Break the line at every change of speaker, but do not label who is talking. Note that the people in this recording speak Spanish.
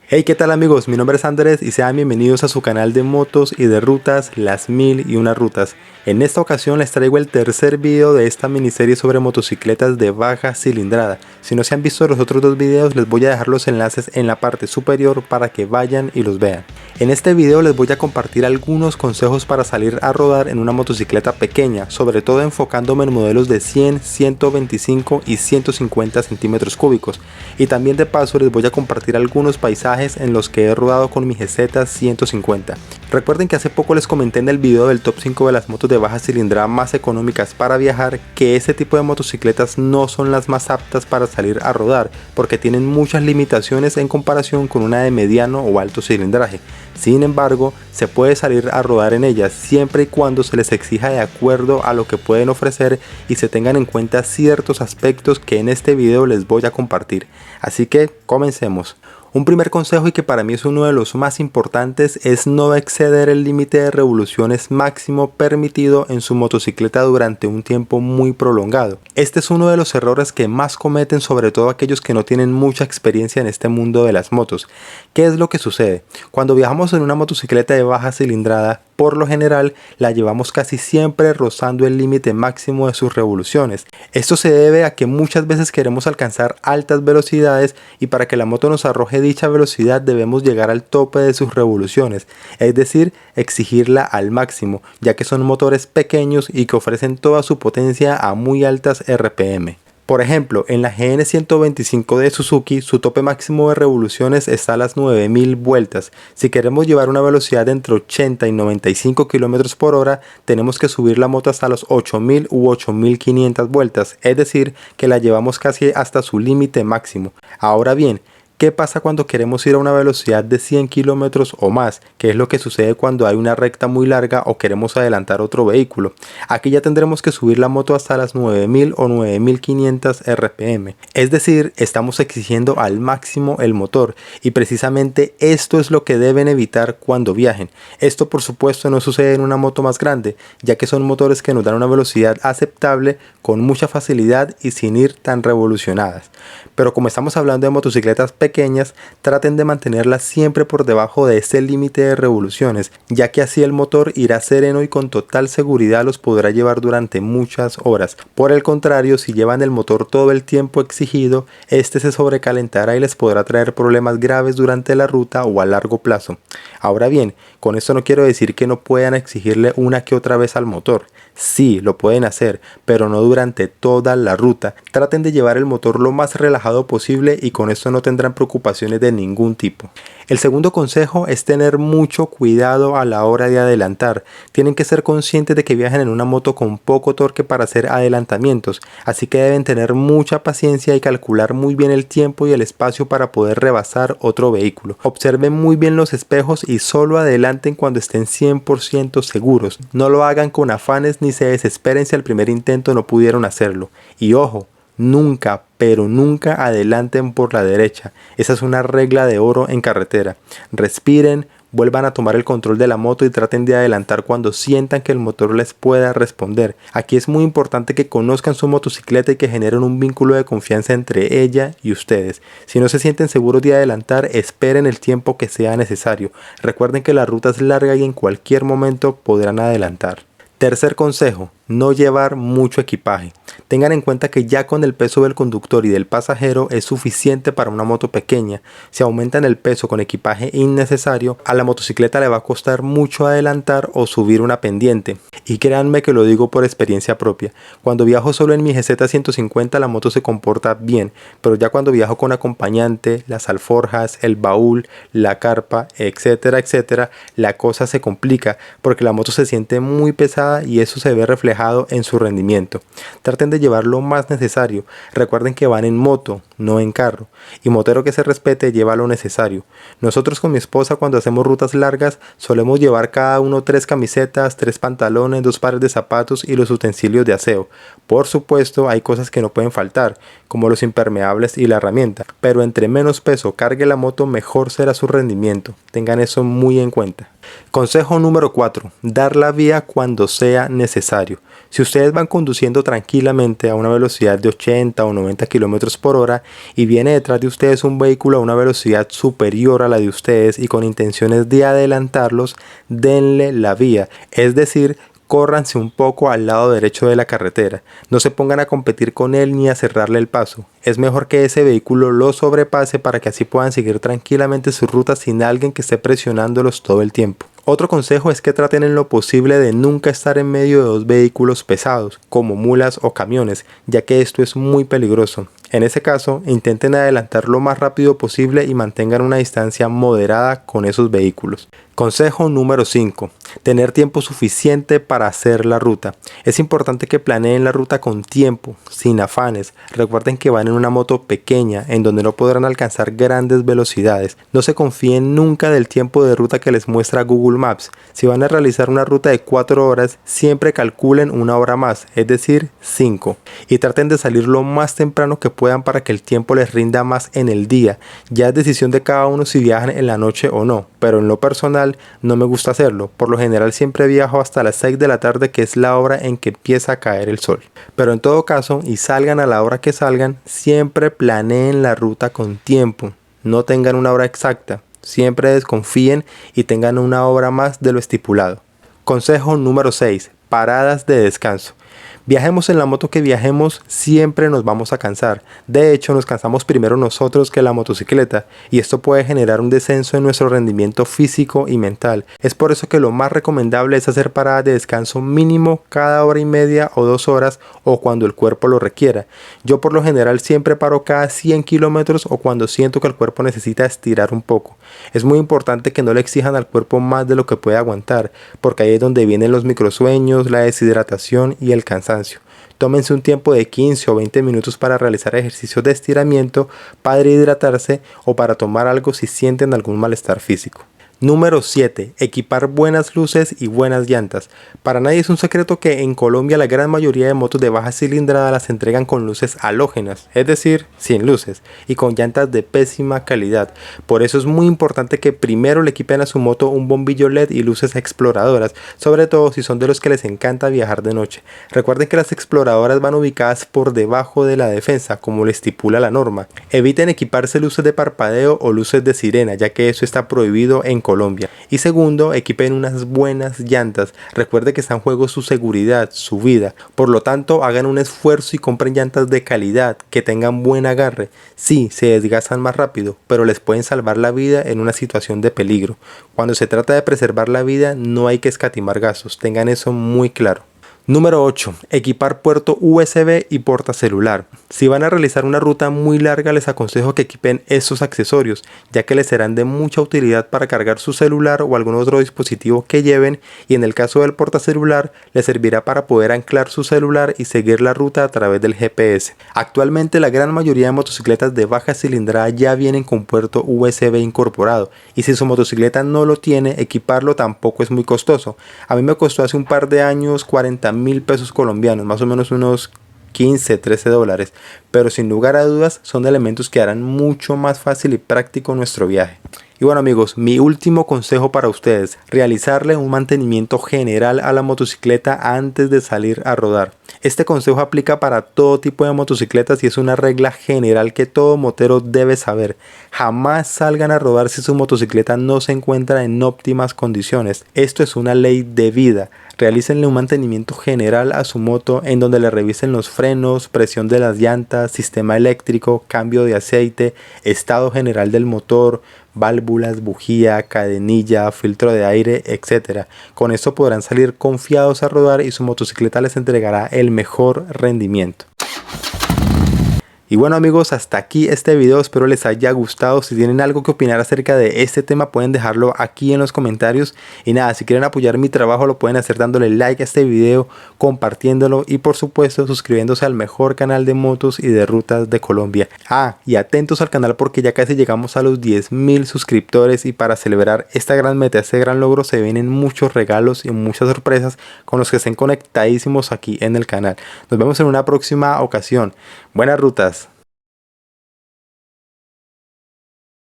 Hey, ¿qué tal amigos? Mi nombre es Andrés y sean bienvenidos a su canal de motos y de rutas, las 1001 rutas. En esta ocasión les traigo el tercer video de esta miniserie sobre motocicletas de baja cilindrada. Si no se han visto los otros dos videos, les voy a dejar los enlaces en la parte superior para que vayan y los vean. En este video les voy a compartir algunos consejos para salir a rodar en una motocicleta pequeña, sobre todo enfocándome en modelos de 100, 125 y 150 centímetros cúbicos. Y también de paso les voy a compartir algunos paisajes en los que he rodado con mi GZ 150. Recuerden que hace poco les comenté en el video del top 5 de las motos de baja cilindrada más económicas para viajar que ese tipo de motocicletas no son las más aptas para salir a rodar porque tienen muchas limitaciones en comparación con una de mediano o alto cilindraje. Sin embargo, se puede salir a rodar en ellas siempre y cuando se les exija de acuerdo a lo que pueden ofrecer y se tengan en cuenta ciertos aspectos que en este video les voy a compartir. Así que comencemos. Un primer consejo, y que para mí es uno de los más importantes, es no exceder el límite de revoluciones máximo permitido en su motocicleta durante un tiempo muy prolongado. Este es uno de los errores que más cometen, sobre todo aquellos que no tienen mucha experiencia en este mundo de las motos. ¿Qué es lo que sucede? Cuando viajamos en una motocicleta de baja cilindrada, por lo general la llevamos casi siempre rozando el límite máximo de sus revoluciones. Esto se debe a que muchas veces queremos alcanzar altas velocidades y para que la moto nos arroje dicha velocidad debemos llegar al tope de sus revoluciones, es decir, exigirla al máximo, ya que son motores pequeños y que ofrecen toda su potencia a muy altas RPM. Por ejemplo, en la GN125 de Suzuki, su tope máximo de revoluciones está a las 9000 vueltas. Si queremos llevar una velocidad de entre 80 y 95 km por hora, tenemos que subir la moto hasta los 8000 u 8500 vueltas, es decir, que la llevamos casi hasta su límite máximo. Ahora bien, ¿qué pasa cuando queremos ir a una velocidad de 100 km o más? ¿Qué es lo que sucede cuando hay una recta muy larga o queremos adelantar otro vehículo? Aquí ya tendremos que subir la moto hasta las 9000 o 9500 RPM. Es decir, estamos exigiendo al máximo el motor y precisamente esto es lo que deben evitar cuando viajen. Esto por supuesto no sucede en una moto más grande, ya que son motores que nos dan una velocidad aceptable con mucha facilidad y sin ir tan revolucionadas. Pero como estamos hablando de motocicletas pequeñas, traten de mantenerlas siempre por debajo de este límite de revoluciones, ya que así el motor irá sereno y con total seguridad los podrá llevar durante muchas horas. Por el contrario, si llevan el motor todo el tiempo exigido, este se sobrecalentará y les podrá traer problemas graves durante la ruta o a largo plazo. Ahora bien, con esto no quiero decir que no puedan exigirle una que otra vez al motor. Sí, lo pueden hacer, pero no durante toda la ruta. Traten de llevar el motor lo más relajado posible y con esto no tendrán preocupaciones de ningún tipo. El segundo consejo es tener mucho cuidado a la hora de adelantar. Tienen que ser conscientes de que viajan en una moto con poco torque para hacer adelantamientos, así que deben tener mucha paciencia y calcular muy bien el tiempo y el espacio para poder rebasar otro vehículo. Observen muy bien los espejos y solo adelanten cuando estén 100% seguros. No lo hagan con afanes ni se desesperen si al primer intento no pudieron hacerlo. Y ojo, nunca, pero nunca adelanten por la derecha. Esa es una regla de oro en carretera. Respiren, vuelvan a tomar el control de la moto y traten de adelantar cuando sientan que el motor les pueda responder. Aquí es muy importante que conozcan su motocicleta y que generen un vínculo de confianza entre ella y ustedes. Si no se sienten seguros de adelantar, esperen el tiempo que sea necesario. Recuerden que la ruta es larga y en cualquier momento podrán adelantar. Tercer consejo, no llevar mucho equipaje. Tengan en cuenta que ya con el peso del conductor y del pasajero es suficiente para una moto pequeña. Si aumentan el peso con equipaje innecesario, a la motocicleta le va a costar mucho adelantar o subir una pendiente. Y créanme que lo digo por experiencia propia. Cuando viajo solo en mi GZ 150 la moto se comporta bien, pero ya cuando viajo con acompañante, las alforjas, el baúl, la carpa, etcétera, etcétera, la cosa se complica porque la moto se siente muy pesada y eso se ve reflejado en su rendimiento. Traten de llevar lo más necesario. Recuerden que van en moto, no en carro. Y motero que se respete lleva lo necesario. Nosotros con mi esposa cuando hacemos rutas largas solemos llevar cada uno 3 camisetas, 3 pantalones, 2 pares de zapatos y los utensilios de aseo. Por supuesto hay cosas que no pueden faltar, como los impermeables y la herramienta. Pero entre menos peso cargue la moto, mejor será su rendimiento. Tengan eso muy en cuenta. Consejo número 4. Dar la vía cuando sea necesario. Si ustedes van conduciendo tranquilamente a una velocidad de 80 o 90 kilómetros por hora y viene detrás de ustedes un vehículo a una velocidad superior a la de ustedes y con intenciones de adelantarlos, denle la vía. Es decir, córranse un poco al lado derecho de la carretera. No se pongan a competir con él ni a cerrarle el paso. Es mejor que ese vehículo lo sobrepase para que así puedan seguir tranquilamente su ruta sin alguien que esté presionándolos todo el tiempo. Otro consejo es que traten en lo posible de nunca estar en medio de dos vehículos pesados, como mulas o camiones, ya que esto es muy peligroso. En ese caso, intenten adelantar lo más rápido posible y mantengan una distancia moderada con esos vehículos. Consejo número 5. Tener tiempo suficiente para hacer la ruta. Es importante que planeen la ruta con tiempo, sin afanes. Recuerden que van en una moto pequeña, en donde no podrán alcanzar grandes velocidades. No se confíen nunca del tiempo de ruta que les muestra Google Maps. Si van a realizar una ruta de 4 horas, siempre calculen una hora más, es decir, 5. Y traten de salir lo más temprano que puedan para que el tiempo les rinda más en el día. Ya es decisión de cada uno si viajan en la noche o no, pero en lo personal no me gusta hacerlo. Por lo general siempre viajo hasta las 6 de la tarde, que es la hora en que empieza a caer el sol. Pero en todo caso, y salgan a la hora que salgan, siempre planeen la ruta con tiempo. No tengan una hora exacta. Siempre desconfíen y tengan una hora más de lo estipulado. Consejo número 6. Paradas de descanso. Viajemos en la moto que viajemos, siempre nos vamos a cansar. De hecho, nos cansamos primero nosotros que la motocicleta, y esto puede generar un descenso en nuestro rendimiento físico y mental. Es por eso que lo más recomendable es hacer paradas de descanso mínimo cada hora y media o 2 horas, o cuando el cuerpo lo requiera. Yo por lo general siempre paro cada 100 kilómetros o cuando siento que el cuerpo necesita estirar un poco. Es muy importante que no le exijan al cuerpo más de lo que puede aguantar, porque ahí es donde vienen los microsueños, la deshidratación y el cansancio. Tómense un tiempo de 15 o 20 minutos para realizar ejercicios de estiramiento, para hidratarse o para tomar algo si sienten algún malestar físico. Número 7. Equipar buenas luces y buenas llantas. Para nadie es un secreto que en Colombia la gran mayoría de motos de baja cilindrada las entregan con luces halógenas, es decir, sin luces, y con llantas de pésima calidad. Por eso es muy importante que primero le equipen a su moto un bombillo LED y luces exploradoras, sobre todo si son de los que les encanta viajar de noche. Recuerden que las exploradoras van ubicadas por debajo de la defensa, como lo estipula la norma. Eviten equiparse luces de parpadeo o luces de sirena, ya que eso está prohibido en Colombia. Y segundo, equipen unas buenas llantas. Recuerde que está en juego su seguridad, su vida. Por lo tanto, hagan un esfuerzo y compren llantas de calidad, que tengan buen agarre. Sí, se desgastan más rápido, pero les pueden salvar la vida en una situación de peligro. Cuando se trata de preservar la vida, no hay que escatimar gastos. Tengan eso muy claro. Número 8. Equipar puerto USB y portacelular. Si van a realizar una ruta muy larga, les aconsejo que equipen estos accesorios, ya que les serán de mucha utilidad para cargar su celular o algún otro dispositivo que lleven, y en el caso del portacelular les servirá para poder anclar su celular y seguir la ruta a través del GPS. Actualmente la gran mayoría de motocicletas de baja cilindrada ya vienen con puerto USB incorporado, y si su motocicleta no lo tiene, equiparlo tampoco es muy costoso. A mí me costó hace un par de años 40.000 pesos colombianos, más o menos unos 15, 13 dólares, pero sin lugar a dudas son elementos que harán mucho más fácil y práctico nuestro viaje. Y bueno amigos, mi último consejo para ustedes: realizarle un mantenimiento general a la motocicleta antes de salir a rodar. Este consejo aplica para todo tipo de motocicletas y es una regla general que todo motero debe saber. Jamás salgan a rodar si su motocicleta no se encuentra en óptimas condiciones. Esto es una ley de vida. Realícenle un mantenimiento general a su moto, en donde le revisen los frenos, presión de las llantas, sistema eléctrico, cambio de aceite, estado general del motor, válvulas, bujía, cadenilla, filtro de aire, etc. Con esto podrán salir confiados a rodar y su motocicleta les entregará el mejor rendimiento. Y bueno amigos, hasta aquí este video, espero les haya gustado. Si tienen algo que opinar acerca de este tema pueden dejarlo aquí en los comentarios. Y nada, si quieren apoyar mi trabajo lo pueden hacer dándole like a este video, compartiéndolo y por supuesto suscribiéndose al mejor canal de motos y de rutas de Colombia. Y atentos al canal porque ya casi llegamos a los 10.000 suscriptores, y para celebrar esta gran meta, este gran logro, se vienen muchos regalos y muchas sorpresas con los que estén conectadísimos aquí en el canal. Nos vemos en una próxima ocasión. Buenas rutas.